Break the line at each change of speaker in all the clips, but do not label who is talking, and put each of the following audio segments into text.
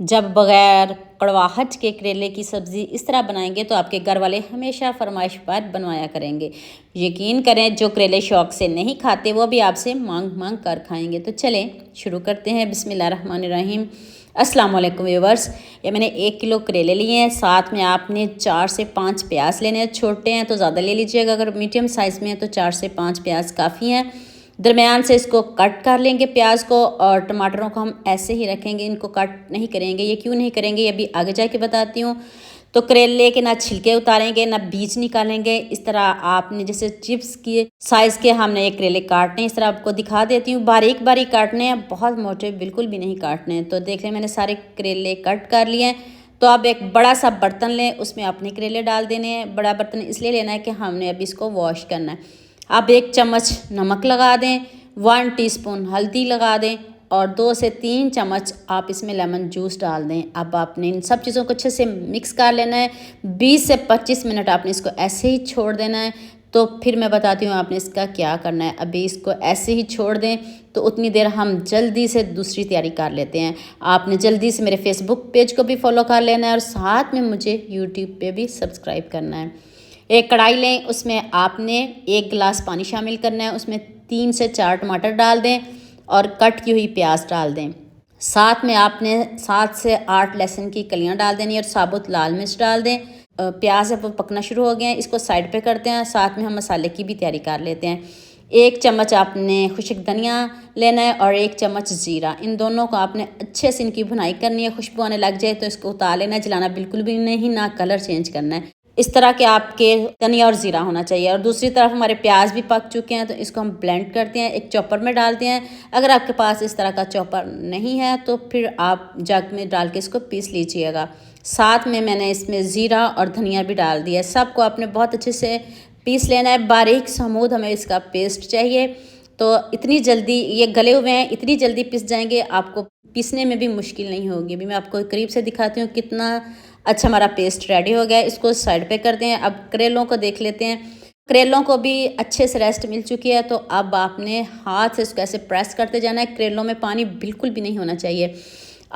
जब बग़ैर कड़वाहट के करेले की सब्ज़ी इस तरह बनाएंगे तो आपके घर वाले हमेशा फरमाइश पर बनवाया करेंगे। यकीन करें, जो करेले शौक़ से नहीं खाते वो भी आपसे मांग मांग कर खाएंगे। तो चलें शुरू करते हैं। बिस्मिल्लाहिर्रहमानिर्रहीम। अस्सलाम वालेकुम व्यूअर्स। ये मैंने 1 किलो करेले लिए हैं। साथ में आपने 4 से 5 प्याज लेने हैं। छोटे हैं तो ज़्यादा ले लीजिएगा, अगर मीडियम साइज़ में है तो 4 से 5 प्याज काफ़ी हैं। दरमियान से इसको कट कर लेंगे प्याज को, और टमाटरों को हम ऐसे ही रखेंगे, इनको कट नहीं करेंगे। ये क्यों नहीं करेंगे ये भी आगे जाके बताती हूँ। तो करेले के ना छिलके उतारेंगे ना बीज निकालेंगे। इस तरह आपने जैसे चिप्स के साइज़ के हमने ये करेले काटने हैं। इस तरह आपको दिखा देती हूँ। बारीक बारीक काटने हैं, बहुत मोटे बिल्कुल भी नहीं काटने हैं। तो देख लें, मैंने सारे करेले कट कर लिए हैं। तो अब एक बड़ा सा बर्तन लें, उसमें अपने करेले डाल देने हैं। बड़ा बर्तन इसलिए लेना है कि हमने अभी इसको वॉश करना है। अब 1 चम्मच नमक लगा दें, 1 टीस्पून हल्दी लगा दें, और 2 से 3 चम्मच आप इसमें लेमन जूस डाल दें। अब आपने इन सब चीज़ों को अच्छे से मिक्स कर लेना है। 20 से 25 मिनट आपने इसको ऐसे ही छोड़ देना है। तो फिर मैं बताती हूँ आपने इसका क्या करना है। अभी इसको ऐसे ही छोड़ दें तो उतनी देर हम जल्दी से दूसरी तैयारी कर लेते हैं। आपने जल्दी से मेरे फेसबुक पेज को भी फॉलो कर लेना है, और साथ में मुझे यूट्यूब पे भी सब्सक्राइब करना है। एक कढ़ाई लें, उसमें आपने 1 गिलास पानी शामिल करना है। उसमें 3 से 4 टमाटर डाल दें और कट की हुई प्याज डाल दें। साथ में आपने 7 से 8 लहसुन की कलियां डाल देनी और साबुत लाल मिर्च डाल दें। प्याज अब वो पकना शुरू हो गए हैं, इसको साइड पे करते हैं। साथ में हम मसाले की भी तैयारी कर लेते हैं। 1 चम्मच आपने खुश्क धनिया लेना है और 1 चम्मच ज़ीरा। इन दोनों को आपने अच्छे से इनकी भुनाई करनी है। खुशबू आने लग जाए तो इसको उतार लेना है, जलाना बिल्कुल भी नहीं, ना कलर चेंज करना है। इस तरह के आपके धनिया और ज़ीरा होना चाहिए। और दूसरी तरफ हमारे प्याज भी पक चुके हैं, तो इसको हम ब्लेंड करते हैं, एक चॉपर में डालते हैं। अगर आपके पास इस तरह का चॉपर नहीं है तो फिर आप जग में डाल के इसको पीस लीजिएगा। साथ में मैंने इसमें ज़ीरा और धनिया भी डाल दिया। सबको आपने बहुत अच्छे से पीस लेना है, बारीक समूद हमें इसका पेस्ट चाहिए। तो इतनी जल्दी ये गले हुए हैं, इतनी जल्दी पिस जाएंगे, आपको पीसने में भी मुश्किल नहीं होगी। अभी मैं आपको करीब से दिखाती हूँ कितना अच्छा हमारा पेस्ट रेडी हो गया है। इसको साइड पे करते हैं। अब करेलों को देख लेते हैं। करेलों को भी अच्छे से रेस्ट मिल चुकी है। तो अब आपने हाथ से इसको ऐसे प्रेस करते जाना है। करेलों में पानी बिल्कुल भी नहीं होना चाहिए।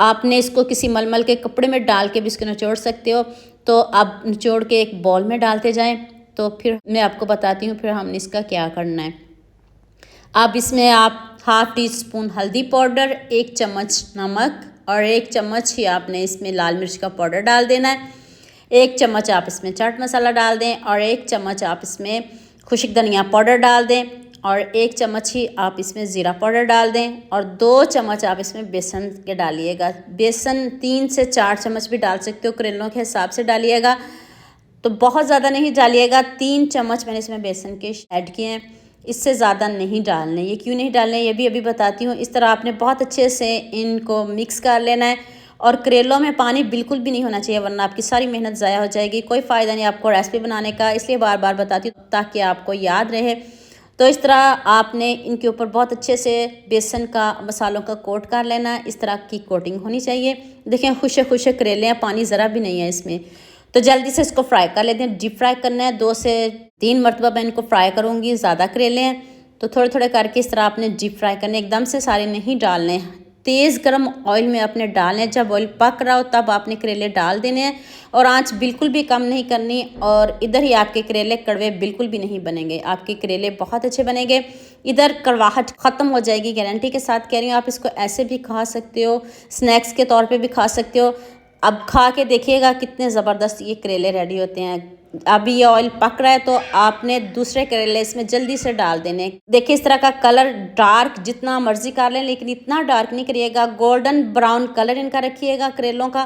आपने इसको किसी मलमल के कपड़े में डाल के भी इसको निचोड़ सकते हो। तो अब निचोड़ के एक बॉल में डालते जाएं। तो फिर मैं आपको बताती हूँ फिर हमने इसका क्या करना है। अब इसमें आप ½ टीस्पून हल्दी पाउडर, 1 चम्मच नमक और 1 चम्मच ही आपने इसमें लाल मिर्च का पाउडर डाल देना है। 1 चम्मच आप इसमें चाट मसाला डाल दें, और 1 चम्मच आप इसमें खुश्क धनिया पाउडर डाल दें, और 1 चम्मच ही आप इसमें ज़ीरा पाउडर डाल दें, और 2 चम्मच आप इसमें बेसन के डालिएगा। बेसन 3 से 4 चम्मच भी डाल सकते हो, करेलों के हिसाब से डालिएगा। तो बहुत ज़्यादा नहीं डालिएगा। 3 चम्मच मैंने इसमें बेसन के ऐड किए हैं, इससे ज़्यादा नहीं डालने। ये क्यों नहीं डालने ये भी अभी बताती हूँ। इस तरह आपने बहुत अच्छे से इनको मिक्स कर लेना है। और करेलों में पानी बिल्कुल भी नहीं होना चाहिए, वरना आपकी सारी मेहनत ज़ाया हो जाएगी, कोई फ़ायदा नहीं आपको रेसिपी बनाने का। इसलिए बार बार बताती हूँ ताकि आपको याद रहे। तो इस तरह आपने इनके ऊपर बहुत अच्छे से बेसन का मसालों का कोट कर लेना है। इस तरह की कोटिंग होनी चाहिए। देखें, खुशे खुशे करेले हैं, पानी ज़रा भी नहीं है इसमें। तो जल्दी से इसको फ्राई कर लेते हैं। डीप फ्राई करना है, 2 से 3 मरतबा मैं इनको फ्राई करूँगी। ज़्यादा करेले हैं तो थोड़े थोड़े करके इस तरह आपने डीप फ्राई करने, एकदम से सारे नहीं डालने हैं। तेज़ गर्म ऑयल में आपने डालने हैं। जब ऑयल पक रहा हो तब आपने करेले डाल देने हैं, और आंच बिल्कुल भी कम नहीं करनी। और इधर ही आपके करेले कड़वे बिल्कुल भी नहीं बनेंगे, आपके करेले बहुत अच्छे बनेंगे। इधर कड़वाहट ख़त्म हो जाएगी, गारंटी के साथ कह रही हूँ। आप इसको ऐसे भी खा सकते हो, स्नैक्स के तौर पे भी खा सकते हो। अब खा के देखिएगा कितने ज़बरदस्त ये करेले रेडी होते हैं। अभी ये ऑयल पक रहा है तो आपने दूसरे करेले इसमें जल्दी से डाल देने। देखिए, इस तरह का कलर डार्क जितना मर्जी कर लें, लेकिन इतना डार्क नहीं करिएगा। गोल्डन ब्राउन कलर इनका रखिएगा करेलों का।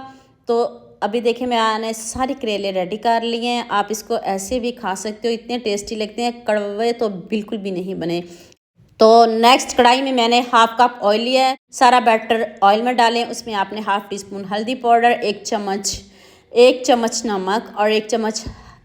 तो अभी देखिए, मैंने सारे करेले रेडी कर लिए हैं। आप इसको ऐसे भी खा सकते हो, इतने टेस्टी लगते हैं। कड़वे तो बिल्कुल भी नहीं बने। तो नेक्स्ट कढ़ाई में मैंने ½ कप ऑयल लिया है। सारा बैटर ऑयल में डालें। उसमें आपने ½ टीस्पून हल्दी पाउडर, 1 चम्मच नमक और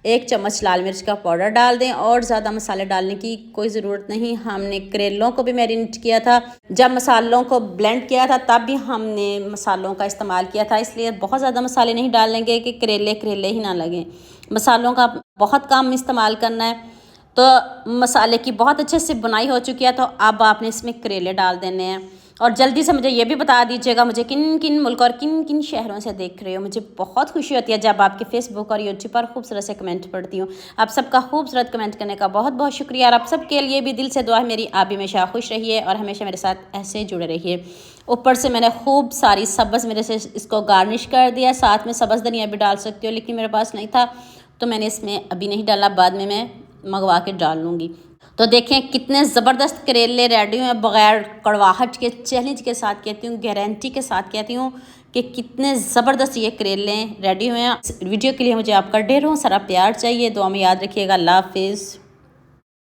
1 चम्मच लाल मिर्च का पाउडर डाल दें। और ज़्यादा मसाले डालने की कोई ज़रूरत नहीं। हमने करेलों को भी मैरिनेट किया था, जब मसालों को ब्लेंड किया था तब भी हमने मसालों का इस्तेमाल किया था, इसलिए बहुत ज़्यादा मसाले नहीं डालेंगे कि करेले करेले ही ना लगें। मसालों का बहुत कम इस्तेमाल करना है। तो मसाले की बहुत अच्छे से बुनाई हो चुकी है। तो अब आपने इसमें करेले डाल देने हैं। और जल्दी से मुझे ये भी बता दीजिएगा मुझे किन किन मुल्क और किन किन शहरों से देख रहे हो। मुझे बहुत खुशी होती है जब आपके फेसबुक और यूट्यूब पर खूबसूरत से कमेंट पढ़ती हूँ। आप सबका खूबसूरत कमेंट करने का बहुत बहुत शुक्रिया, और आप सबके लिए भी दिल से दुआ है मेरी, आप भी हमेशा खुश रहिए और हमेशा मेरे साथ ऐसे जुड़े रहिए। ऊपर से मैंने खूब सारी सब्ज़ मेरे से इसको गार्निश कर दिया, साथ में सब्ज़ धनिया भी डाल सकती हो, लेकिन मेरे पास नहीं था तो मैंने इसमें अभी नहीं डाला, बाद में मैं मंगवा के डाल लूँगी। तो देखें कितने ज़बरदस्त करेले रेडी हुए बग़ैर कड़वाहट के। चैलेंज के साथ कहती हूँ, गारंटी के साथ कहती हूँ कि कितने ज़बरदस्त ये करेले रेडी हुए हैं। इस वीडियो के लिए मुझे आपका ढेरों सारा प्यार चाहिए। दुआ में याद रखिएगा। अल्लाह हाफिज़।